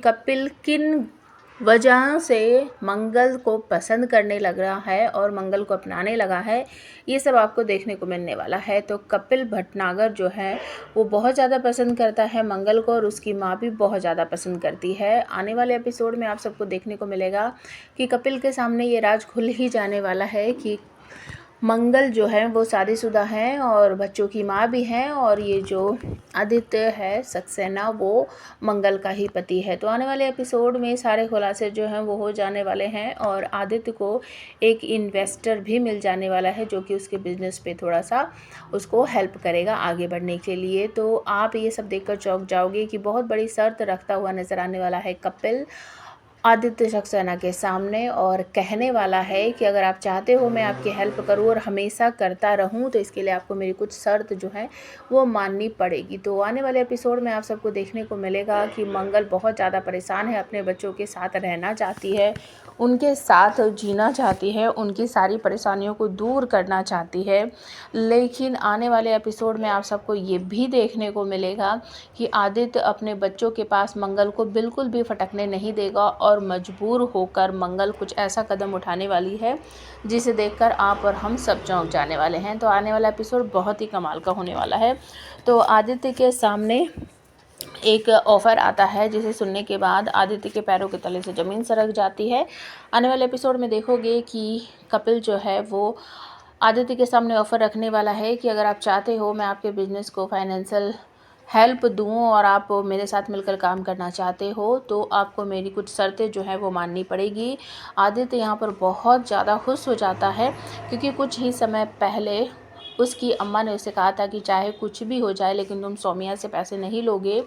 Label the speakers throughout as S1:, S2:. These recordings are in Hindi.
S1: कपिल किन वजह से मंगल को पसंद करने लग रहा है और मंगल को अपनाने लगा है, ये सब आपको देखने को मिलने वाला है। तो कपिल भटनागर जो है वो बहुत ज़्यादा पसंद करता है मंगल को और उसकी माँ भी बहुत ज़्यादा पसंद करती है। आने वाले एपिसोड में आप सबको देखने को मिलेगा कि कपिल के सामने ये राज खुल ही जाने वाला है कि मंगल जो है वो शादीशुदा हैं और बच्चों की माँ भी हैं और ये जो आदित्य है सक्सेना वो मंगल का ही पति है। तो आने वाले एपिसोड में सारे खुलासे जो हैं वो हो जाने वाले हैं और आदित्य को एक इन्वेस्टर भी मिल जाने वाला है जो कि उसके बिजनेस पे थोड़ा सा उसको हेल्प करेगा आगे बढ़ने के लिए। तो आप ये सब देखकर चौंक जाओगे कि बहुत बड़ी शर्त रखता हुआ नजर आने वाला है कपिल आदित्य सक्सेना के सामने और कहने वाला है कि अगर आप चाहते हो मैं आपकी हेल्प करूं और हमेशा करता रहूं तो इसके लिए आपको मेरी कुछ शर्त जो है वो माननी पड़ेगी। तो आने वाले एपिसोड में आप सबको देखने को मिलेगा कि मंगल बहुत ज़्यादा परेशान है, अपने बच्चों के साथ रहना चाहती है, उनके साथ जीना चाहती है, उनकी सारी परेशानियों को दूर करना चाहती है। लेकिन आने वाले एपिसोड में आप सबको ये भी देखने को मिलेगा कि आदित्य अपने बच्चों के पास मंगल को बिल्कुल भी फटकने नहीं देगा और मजबूर होकर मंगल कुछ ऐसा कदम उठाने वाली है जिसे देखकर आप और हम सब चौंक जाने वाले हैं। तो आने वाला एपिसोड बहुत ही कमाल का होने वाला है। तो आदित्य के सामने एक ऑफ़र आता है जिसे सुनने के बाद आदित्य के पैरों के तले से ज़मीन सरक जाती है। आने वाले एपिसोड में देखोगे कि कपिल जो है वो आदित्य के सामने ऑफ़र रखने वाला है कि अगर आप चाहते हो मैं आपके बिज़नेस को फाइनेंशियल हेल्प दूँ और आप मेरे साथ मिलकर काम करना चाहते हो तो आपको मेरी कुछ शर्तें जो है वो माननी पड़ेगी। आदित्य यहाँ पर बहुत ज़्यादा खुश हो जाता है क्योंकि कुछ ही समय पहले उसकी अम्मा ने उसे कहा था कि चाहे कुछ भी हो जाए लेकिन तुम सौम्या से पैसे नहीं लोगे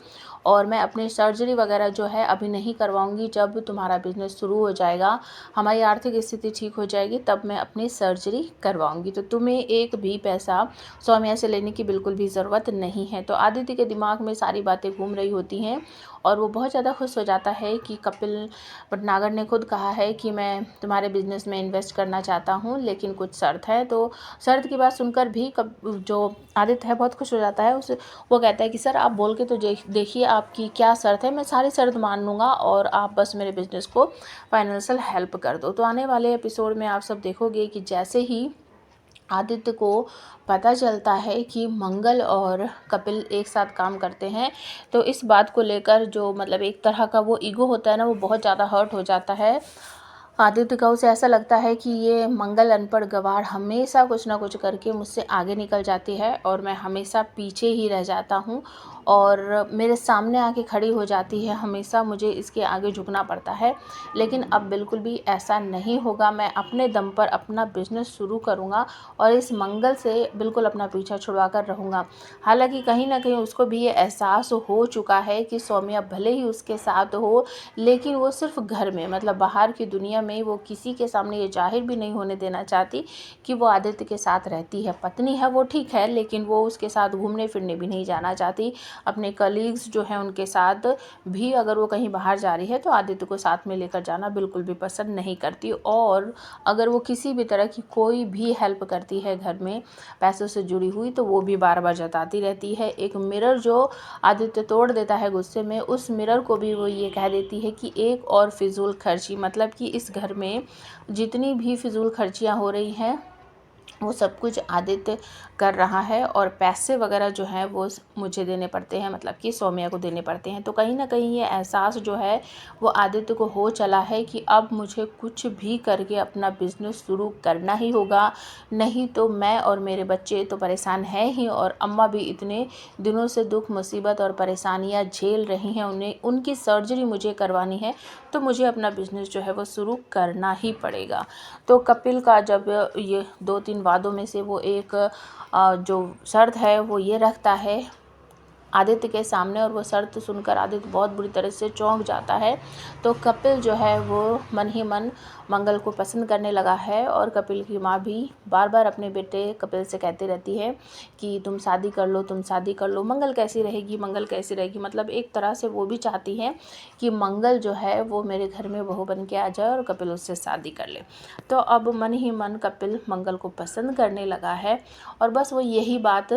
S1: और मैं अपनी सर्जरी वगैरह जो है अभी नहीं करवाऊंगी, जब तुम्हारा बिजनेस शुरू हो जाएगा, हमारी आर्थिक स्थिति ठीक हो जाएगी तब मैं अपनी सर्जरी करवाऊंगी, तो तुम्हें एक भी पैसा सौम्या से लेने की बिल्कुल भी ज़रूरत नहीं है। तो आदित्य के दिमाग में सारी बातें घूम रही होती हैं और वो बहुत ज़्यादा खुश हो जाता है कि कपिल भटनागर ने खुद कहा है कि मैं तुम्हारे बिज़नेस में इन्वेस्ट करना चाहता हूँ लेकिन कुछ शर्त है। तो शर्त की बात सुनकर भी जो आदित्य है बहुत खुश हो जाता है। वो कहता है कि सर आप बोल के तो देखिए आपकी क्या शर्त है, मैं सारी शर्त मान लूँगा और आप बस मेरे बिज़नेस को फाइनेंशियल हेल्प कर दो। तो आने वाले एपिसोड में आप सब देखोगे कि जैसे ही आदित्य को पता चलता है कि मंगल और कपिल एक साथ काम करते हैं तो इस बात को लेकर जो मतलब एक तरह का वो ईगो होता है ना वो बहुत ज़्यादा हर्ट हो जाता है आदित्य का। उसे ऐसा लगता है कि ये मंगल अनपढ़ गवार हमेशा कुछ ना कुछ करके मुझसे आगे निकल जाती है और मैं हमेशा पीछे ही रह जाता हूँ और मेरे सामने आके खड़ी हो जाती है, हमेशा मुझे इसके आगे झुकना पड़ता है। लेकिन अब बिल्कुल भी ऐसा नहीं होगा, मैं अपने दम पर अपना बिजनेस शुरू करूँगा और इस मंगल से बिल्कुल अपना पीछा छुड़वा कर रहूँगा। हालांकि कहीं ना कहीं उसको भी ये एहसास हो चुका है कि सौम्या भले ही उसके साथ हो लेकिन वो सिर्फ घर में मतलब बाहर की दुनिया में वो किसी के सामने ये जाहिर भी नहीं होने देना चाहती कि वो आदित्य के साथ रहती है। पत्नी है वो ठीक है लेकिन वो उसके साथ घूमने फिरने भी नहीं जाना चाहती। अपने कलीग्स जो हैं उनके साथ भी अगर वो कहीं बाहर जा रही है तो आदित्य को साथ में लेकर जाना बिल्कुल भी पसंद नहीं करती और अगर वो किसी भी तरह की कोई भी हेल्प करती है घर में पैसों से जुड़ी हुई तो वो भी बार बार जताती रहती है। एक मिरर जो आदित्य तोड़ देता है गुस्से में, उस मिरर को भी वो ये कह देती है कि एक और फिजूल खर्ची, मतलब कि इस घर में जितनी भी फिजूल खर्चियाँ हो रही हैं वो सब कुछ आदित्य कर रहा है और पैसे वगैरह जो हैं वो मुझे देने पड़ते हैं, मतलब कि सौम्या को देने पड़ते हैं। तो कहीं ना कहीं ये एहसास जो है वो आदित्य को हो चला है कि अब मुझे कुछ भी करके अपना बिजनेस शुरू करना ही होगा, नहीं तो मैं और मेरे बच्चे तो परेशान हैं ही और अम्मा भी इतने दिनों से दुख मुसीबत और परेशानियां झेल रही हैं, उन्हें उनकी सर्जरी मुझे करवानी है तो मुझे अपना बिजनेस जो है वो शुरू करना ही पड़ेगा। तो कपिल का जब ये 2-3 वादों में से वो एक जो शर्त है वो ये रखता है आदित्य के सामने और वो शर्त सुनकर आदित्य बहुत बुरी तरह से चौंक जाता है। तो कपिल जो है वो मन ही मन मंगल को पसंद करने लगा है और कपिल की माँ भी बार बार अपने बेटे कपिल से कहती रहती है कि तुम शादी कर लो, तुम शादी कर लो, मंगल कैसी रहेगी, मंगल कैसी रहेगी। मतलब एक तरह से वो भी चाहती है कि मंगल जो है वो मेरे घर में बहू बन के आ जाए और कपिल उससे शादी कर ले। तो अब मन ही मन कपिल मंगल को पसंद करने लगा है और बस वो यही बात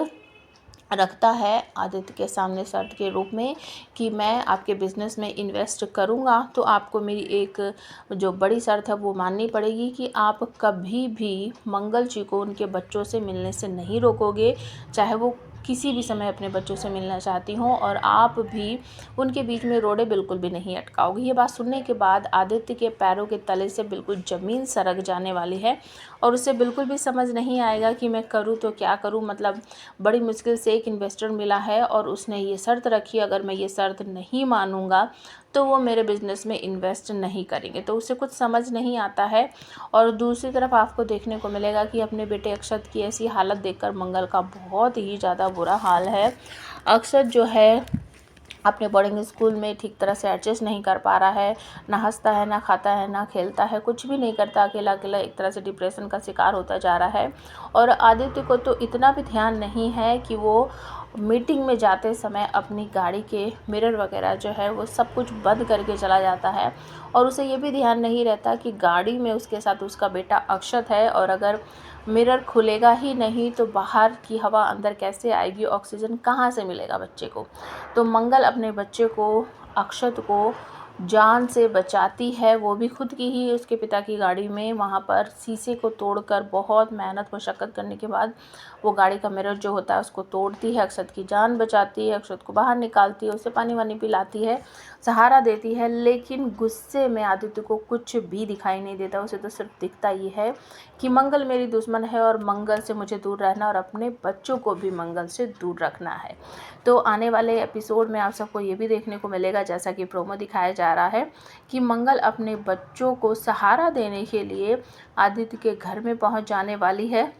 S1: रखता है आदित्य के सामने शर्त के रूप में कि मैं आपके बिज़नेस में इन्वेस्ट करूंगा, तो आपको मेरी एक जो बड़ी शर्त है वो माननी पड़ेगी कि आप कभी भी मंगल जी को उनके बच्चों से मिलने से नहीं रोकोगे, चाहे वो किसी भी समय अपने बच्चों से मिलना चाहती हों, और आप भी उनके बीच में रोड़े बिल्कुल भी नहीं अटकाओगे। ये बात सुनने के बाद आदित्य के पैरों के तले से बिल्कुल ज़मीन सरक जाने वाली है और उसे बिल्कुल भी समझ नहीं आएगा कि मैं करूँ तो क्या करूँ। मतलब बड़ी मुश्किल से एक इन्वेस्टर मिला है और उसने ये शर्त रखी, अगर मैं ये शर्त नहीं मानूंगा तो वो मेरे बिज़नेस में इन्वेस्ट नहीं करेंगे, तो उसे कुछ समझ नहीं आता है। और दूसरी तरफ आपको देखने को मिलेगा कि अपने बेटे अक्षत की ऐसी हालत देखकर मंगल का बहुत ही ज़्यादा बुरा हाल है। अक्षत जो है अपने बोर्डिंग स्कूल में ठीक तरह से एडजस्ट नहीं कर पा रहा है, ना हंसता है, ना खाता है, ना खेलता है, कुछ भी नहीं करता, अकेला अकेला एक तरह से डिप्रेशन का शिकार होता जा रहा है। और आदित्य को तो इतना भी ध्यान नहीं है कि वो मीटिंग में जाते समय अपनी गाड़ी के मिरर वगैरह जो है वो सब कुछ बंद करके चला जाता है, और उसे ये भी ध्यान नहीं रहता कि गाड़ी में उसके साथ उसका बेटा अक्षत है, और अगर मिरर खुलेगा ही नहीं तो बाहर की हवा अंदर कैसे आएगी, ऑक्सीजन कहाँ से मिलेगा बच्चे को। तो मंगल अपने बच्चे को, अक्षत को जान से बचाती है, वो भी खुद की ही उसके पिता की गाड़ी में वहाँ पर शीशे को तोड़कर बहुत मेहनत मशक्क़त करने के बाद वो गाड़ी का मिरर जो होता है उसको तोड़ती है, अक्षत की जान बचाती है, अक्षत को बाहर निकालती है, उसे पानी वानी पिलाती है, सहारा देती है। लेकिन गुस्से में आदित्य को कुछ भी दिखाई नहीं देता, उसे तो सिर्फ दिखता ये है कि मंगल मेरी दुश्मन है और मंगल से मुझे दूर रहना और अपने बच्चों को भी मंगल से दूर रखना है। तो आने वाले एपिसोड में आप सबको ये भी देखने को मिलेगा, जैसा कि प्रोमो दिखाया जा रहा है, कि मंगल अपने बच्चों को सहारा देने के लिए आदित्य के घर में पहुंच जाने वाली है।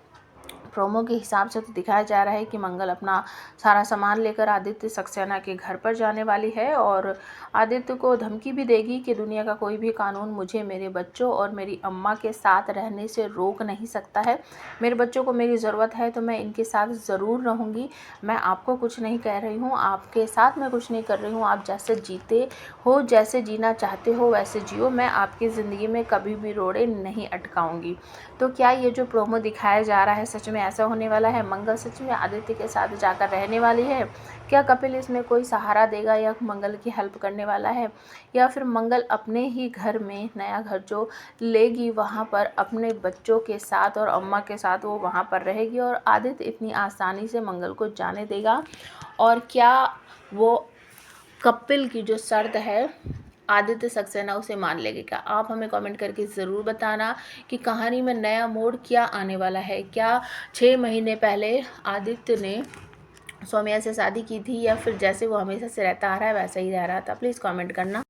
S1: प्रोमो के हिसाब से तो दिखाया जा रहा है कि मंगल अपना सारा सामान लेकर आदित्य सक्सेना के घर पर जाने वाली है और आदित्य को धमकी भी देगी कि दुनिया का कोई भी कानून मुझे मेरे बच्चों और मेरी अम्मा के साथ रहने से रोक नहीं सकता है। मेरे बच्चों को मेरी ज़रूरत है तो मैं इनके साथ ज़रूर रहूँगी। मैं आपको कुछ नहीं कह रही हूँ, आपके साथ मैं कुछ नहीं कर रही हूँ। आप जैसे जीते हो, जैसे जीना चाहते हो वैसे जियो, मैं आपकी ज़िंदगी में कभी भी रोड़े नहीं अटकाऊँगी। तो क्या ये जो प्रोमो दिखाया जा रहा है सच में ऐसा होने वाला है? मंगल सच में आदित्य के साथ जाकर रहने वाली है? क्या कपिल इसमें कोई सहारा देगा या मंगल की हेल्प करने वाला है, या फिर मंगल अपने ही घर में, नया घर जो लेगी वहाँ पर अपने बच्चों के साथ और अम्मा के साथ वो वहाँ पर रहेगी और आदित्य इतनी आसानी से मंगल को जाने देगा? और क्या वो कपिल की जो शर्त है आदित्य सक्सेना उसे मान लेगी? क्या आप हमें कमेंट करके ज़रूर बताना कि कहानी में नया मोड़ क्या आने वाला है। क्या 6 महीने पहले आदित्य ने सौम्या से शादी की थी, या फिर जैसे वो हमेशा से रहता आ रहा है वैसा ही रह रहा था? प्लीज़ कमेंट करना।